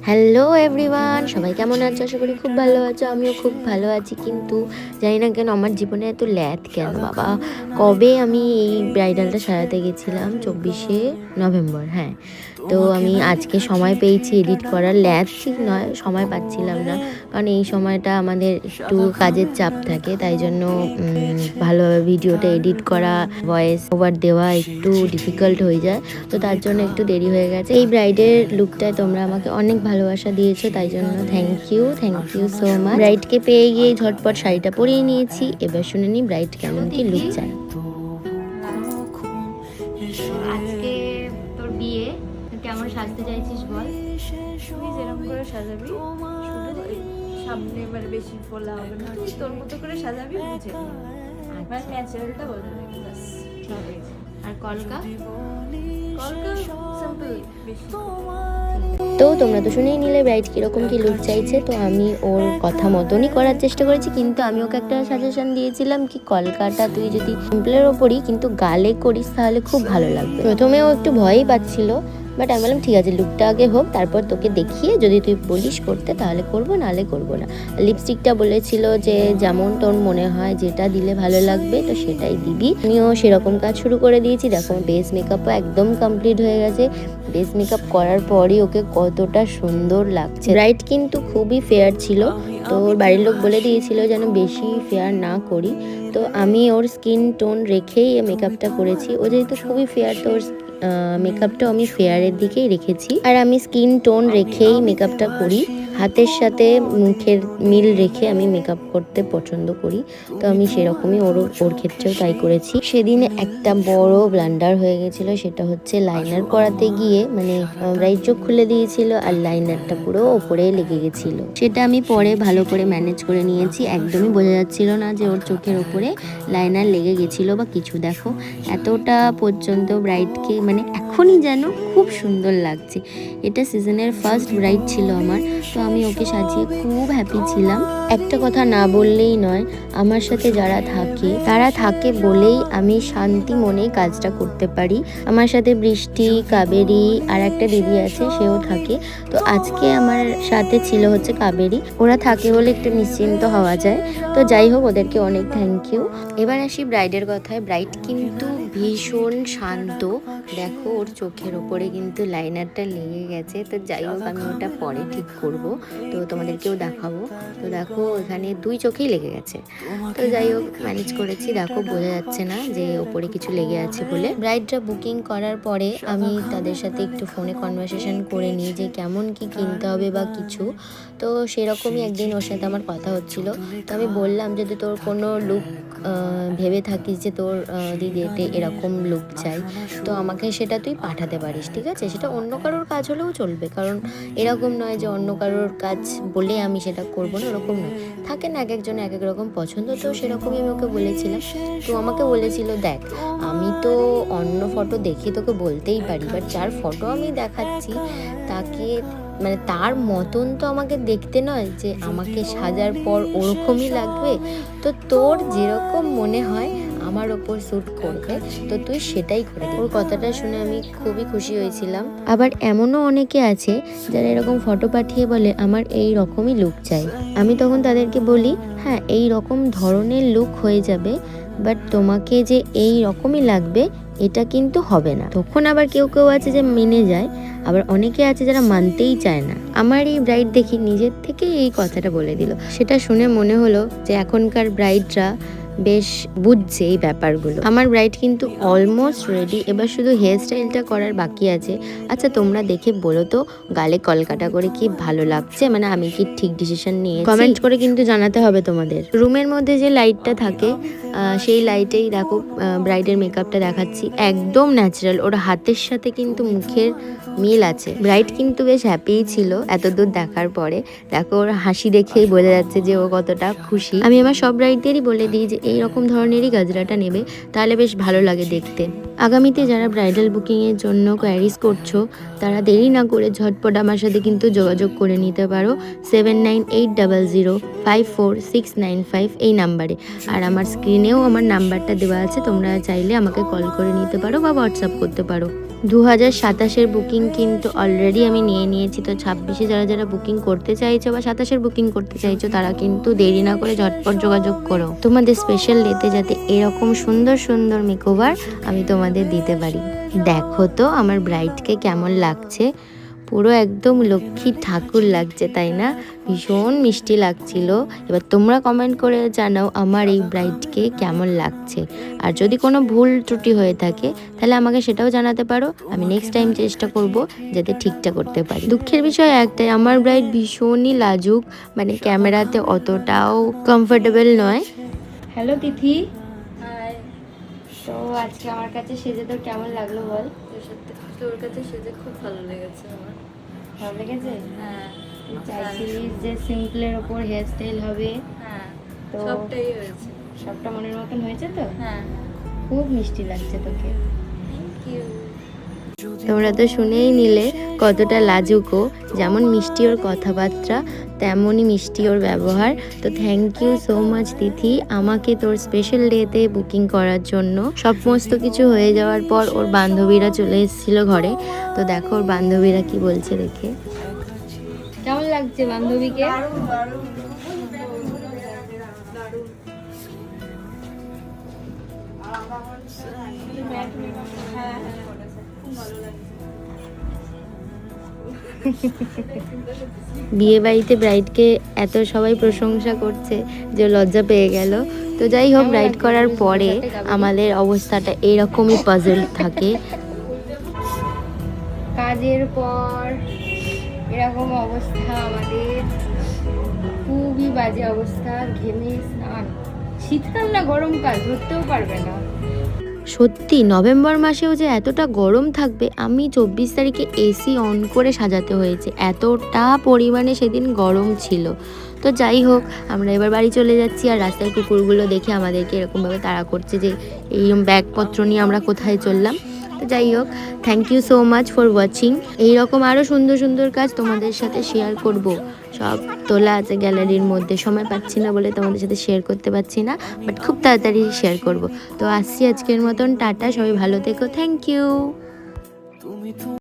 Hello everyone, সবাই কেমন আছো? আশা করি খুব ভালো আছো। আমিও খুব ভালো আছি, কিন্তু জানি না কেন আমার জীবনে এত ল্যাদ কেন বাবা। কবে আমি এই ব্রাইডালটা সাজাতে গেছিলাম? 24শে নভেম্বর, হ্যাঁ। তো আমি আজকে সময় পেয়েছি এডিট করার। ল্যাদ ঠিক নয়, সময় পাচ্ছিলাম না, কারণ এই সময়টা আমাদের একটু কাজের চাপ থাকে, তাই জন্য ভালোভাবে ভিডিওটা এডিট করা, ভয়েস ওভার দেওয়া একটু ডিফিকাল্ট হয়ে যায়। তো তার জন্য একটু দেরি হয়ে গেছে। এই ব্রাইডের লুকটায় তোমরা আমাকে অনেক ভালোবাসা দিয়েছো, তাই জন্য থ্যাংক ইউ সো মাচ। ব্রাইডকে পেয়ে গিয়ে ঝটপট শাড়িটা পরিয়ে নিয়েছি। এবার শুনে নি ব্রাইড কেমন কি লুক চায়। আজকে তোর বিয়ে, কেমন সাজতে চাইছিস বল? তুই যেরকম করে সাজাবি, শুধু সামনে মানে বেশি ফোলা হবে না, তুই তোর মতো করে সাজাবি, বুঝে মানে ন্যাচারালটা বদলে বাস। আর কলকা কলকা সিম্পল বেশি। তো তোমরা তো শুনেই নিলে ব্রাইড কীরকম কী লুক চাইছে। তো আমি ওর কথা মতনই করার চেষ্টা করেছি, কিন্তু আমি ওকে একটা সাজেশন দিয়েছিলাম কি কলকাটা তুই যদি সিম্পলের ওপরই কিন্তু গালে করিস তাহলে খুব ভালো লাগবে। প্রথমে ও একটু ভয়ই পাচ্ছিল, বাট আমি বললাম ঠিক আছে, লুকটা আগে হোক, তারপর তোকে দেখিয়ে যদি তুই বলিস করতে তাহলে করবো, নাহলে করবো না। লিপস্টিকটা বলেছিল যে যেমন তোর মনে হয় যেটা দিলে ভালো লাগবে তো সেটাই দিবি। আমিও সেরকম কাজ শুরু করে দিয়েছি। দেখো বেস মেকআপও একদম কমপ্লিট হয়ে গেছে। বেস মেকআপ করার পরই ওকে কতটা সুন্দর লাগছে। ব্রাইড কিন্তু খুবই ফেয়ার ছিল, তো ওর বাড়ির লোক বলে দিয়েছিল যেন বেশি ফেয়ার না করি। তো আমি ওর স্কিন টোন রেখেই মেকআপটা করেছি। ও যেহেতু খুবই ফেয়ার, তো ওর মেকআপটাও আমি ফেয়ারের দিকেই রেখেছি। আর আমি স্কিন টোন রেখেই মেকআপটা করি, হাতের সাথে মুখের মিল রেখে আমি মেকআপ করতে পছন্দ করি। তো আমি সেরকমই ওর ক্ষেত্রেও তাই করেছি। সেদিন একটা বড় ব্লান্ডার হয়ে গেছিলো, সেটা হচ্ছে লাইনার করাতে গিয়ে মানে ব্রাইট চোখ খুলে দিয়েছিল আর লাইনারটা পুরো ওপরে লেগে গেছিলো। সেটা আমি পরে ভালো করে ম্যানেজ করে নিয়েছি। একদমই বোঝা যাচ্ছিল না যে ওর চোখের ওপরে লাইনার লেগে গেছিলো বা কিছু। দেখো এতটা পর্যন্ত ব্রাইটকে মানে এখনই যেন খুব সুন্দর লাগছে। এটা সিজনের ফার্স্ট ব্রাইড ছিল আমার, তো আমি ওকে সাজিয়ে খুব হ্যাপি ছিলাম। একটা কথা না বললেই নয়, আমার সাথে যারা থাকে তারা থাকে বলেই আমি শান্তি মনেই কাজটা করতে পারি। আমার সাথে বৃষ্টি, কাবেরী আর একটা দিদি আছে, সেও থাকে। তো আজকে আমার সাথে ছিল হচ্ছে কাবেরী। ওরা থাকে বলে একটু নিশ্চিন্ত হওয়া যায়। তো যাই হোক, ওদেরকে অনেক থ্যাংক ইউ। এবার আসি ব্রাইডের কথায়। ব্রাইড কিন্তু ভীষণ শান্ত। দেখো ওর চোখের ওপরে কিন্তু লাইনারটা লেগে গেছে। তো যাই হোক, আমি ওটা পরে ঠিক করব, তো তোমাদেরকেও দেখাবো। তো দেখো এখানে দুই চোখেই লেগে গেছে। তো যাই হোক ম্যানেজ করেছি। দেখো বোঝা যাচ্ছে না যে ওপরে কিছু লেগে আছে বলে। ব্রাইডরা বুকিং করার পরে আমি তাদের সাথে একটু ফোনে কনভারসেশন করে নিই যে কেমন কি কিনতে হবে বা কিছু। তো সেরকমই একদিন ওর সাথে আমার কথা হচ্ছিল। তো আমি বললাম যদি তোর কোনো লুক ভেবে থাকিস যে তোর দিদিতে এরকম লুক চাই, তো আমাকে সেটা তুই পাঠাতে পারিস, ঠিক আছে? সেটা অন্য কারোর কাজ হলেও চলবে, কারণ এরকম নয় যে অন্য কারোর কাজ বলে আমি সেটা করবো না, ওরকম নয়। থাকে না এক একজনের এক এক রকম পছন্দ, তো সেরকমই আমি ওকে বলেছিলাম। তো আমাকে বলেছিল দেখ, আমি তো অন্য ফটো দেখে তোকে বলতেই পারি, বাট যার ফটো আমি দেখাচ্ছি তাকে মানে তার মতন তো আমাকে দেখতে নয় যে আমাকে সাজার পর ওরকমই লাগবে। তো তোর যেরকম মনে হয় আমার ওপর স্যুট করবে, তো তুই সেটাই করে দিবি। ওর কথাটা শুনে আমি খুবই খুশি হয়েছিলাম। আবার এমনও অনেকে আছে যারা এরকম ফটো পাঠিয়ে বলে আমার এই রকমই লুক চাই। আমি তখন তাদেরকে বলি হ্যাঁ এই রকম ধরনের লুক হয়ে যাবে, বাট তোমাকে যে এই রকমই লাগবে এটা কিন্তু হবে না। তখন আবার কেউ কেউ আছে যে মেনে যায়, আবার অনেকে আছে যারা মানতেই চায় না। আমার এই ব্রাইড দেখি নিজের থেকে এই কথাটা বলে দিল। সেটা শুনে মনে হলো যে এখনকার ব্রাইডরা বেশ বুঝছে এই ব্যাপারগুলো। আমার ব্রাইড কিন্তু অলমোস্ট রেডি, এবার শুধু হেয়ার স্টাইলটা করার বাকি আছে। আচ্ছা তোমরা দেখে বলো তো গালে কলকাটা করে কি ভালো লাগছে, মানে আমি কি ঠিক ডিসিশন নিয়েছি? কমেন্ট করে কিন্তু জানাতে হবে তোমাদের। রুমের মধ্যে যে লাইটটা থাকে সেই লাইটেই দেখো ব্রাইডের মেকআপটা দেখাচ্ছি, একদম ন্যাচারাল। ওর হাতের সাথে কিন্তু মুখের মিল আছে। ব্রাইড কিন্তু বেশ হ্যাপিই ছিল এতদূর দেখার পরে। দেখো ওর হাসি দেখেই বোঝা যাচ্ছে যে ও কতটা খুশি। আমি আমার সব ব্রাইডদেরই বলে দিই যে এই রকম ধরনেরই গাজরাটা নেবে, তাহলে বেশ ভালো লাগে দেখতে। আগামীতে যারা ব্রাইডাল বুকিংয়ের জন্য কোয়ারিজ করছো তারা দেরি না করে ঝটপট আমার সাথে কিন্তু যোগাযোগ করে নিতে পারো 7980054695 এই নাম্বারে। আর আমার স্ক্রিনেও আমার নাম্বারটা দেওয়া আছে, তোমরা চাইলে আমাকে কল করে নিতে পারো বা হোয়াটসঅ্যাপ করতে পারো। 2027-এর বুকিং কিন্তু অলরেডি আমি নিয়ে নিয়েছি। তো 26-এ যারা যারা বুকিং করতে চাইছো বা 27-এর বুকিং করতে চাইছো তারা কিন্তু দেরি না করে ঝটপট যোগাযোগ করো, তোমাদের স্পেশাল ডেতে যাতে এরকম সুন্দর সুন্দর মেকওভার আমি তোমাদের দিতে পারি। দেখো তো আমার ব্রাইডকে কেমন লাগছে, পুরো একদম লক্ষ্মী ঠাকুর লাগছে, তাই না? ভীষণ মিষ্টি লাগছিল। এবার তোমরা কমেন্ট করে জানাও আমার এই ব্রাইডকে কেমন লাগছে, আর যদি কোনো ভুল ত্রুটি হয়ে থাকে তাহলে আমাকে সেটাও জানাতে পারো। আমি নেক্সট টাইম চেষ্টা করব যাতে ঠিকঠাক করতে পারি। দুঃখের বিষয় একটাই, আমার ব্রাইড ভীষণই লাজুক, মানে ক্যামেরাতে অতটাও কমফোর্টেবল নয়। হ্যালো তিথি, হাই। তো আজকে আমার কাছে সেজে তোর কেমন লাগলো বল? তোর কাছে সেজে খুব ভালো লেগেছে আমার। ভালো লেগেছে? হ্যাঁ, তুই চাইছিলিস যে সিম্পলের ওপর হেয়ার স্টাইল হবে, হ্যাঁ, তো সবটাই হয়েছে। সবটা মনের মতন হয়েছে তো? হ্যাঁ, খুব মিষ্টি লাগছে তোকে। Thank you. তোমরা তো শুনেই নিলে কতটা লাজুকও, যেমন মিষ্টি ওর কথাবার্তা তেমনই মিষ্টি ওর ব্যবহার। তো থ্যাংক ইউ সো মাচ তিথি, আমাকে তোর স্পেশাল ডেতে বুকিং করার জন্য। সমস্ত কিছু হয়ে যাওয়ার পর ওর বান্ধবীরা চলে এসেছিল ঘরে, তো দেখো ওর বান্ধবীরা কি বলছে দেখে। কেমন লাগছে বান্ধবীকে? বিয়ে বাড়িতে ব্রাইডকে এত সবাই প্রশংসা করছে যে লজ্জা পেয়ে গেল। তো যাই হোক, ব্রাইড করার পরে আমাদের অবস্থাটা এরকমই পাজল থাকে। কাজের পর এরকম অবস্থা আমাদের, খুবই বাজে অবস্থা, ঘেমে স্নান। শীতকাল না গরমকাল ধরতেও পারবে না। সত্যি নভেম্বর মাসেও যে এতটা গরম থাকবে, আমি 24 তারিখে এসি অন করে সাজাতে হয়েছে, এতটা পরিমাণে সেদিন গরম ছিল। তো যাই হোক, আমরা এবার বাড়ি চলে যাচ্ছি। আর রাস্তার কুকুরগুলো দেখে আমাদেরকে এরকমভাবে তাড়া করছে যে এইরকম ব্যাগপত্র নিয়ে আমরা কোথায় চললাম। তো যাই হোক, thank you so much for watching. এইরকম আরও সুন্দর সুন্দর কাজ তোমাদের সাথে শেয়ার করব, সব তোলা আছে গ্যালারির মধ্যে, সময় পাচ্ছি না বলে তোমাদের সাথে শেয়ার করতে পারছি না, বাট খুব তাড়াতাড়ি শেয়ার করব। তো আসছি আজকের মতন, টাটা, সবাই ভালো থেকো, থ্যাংক ইউ।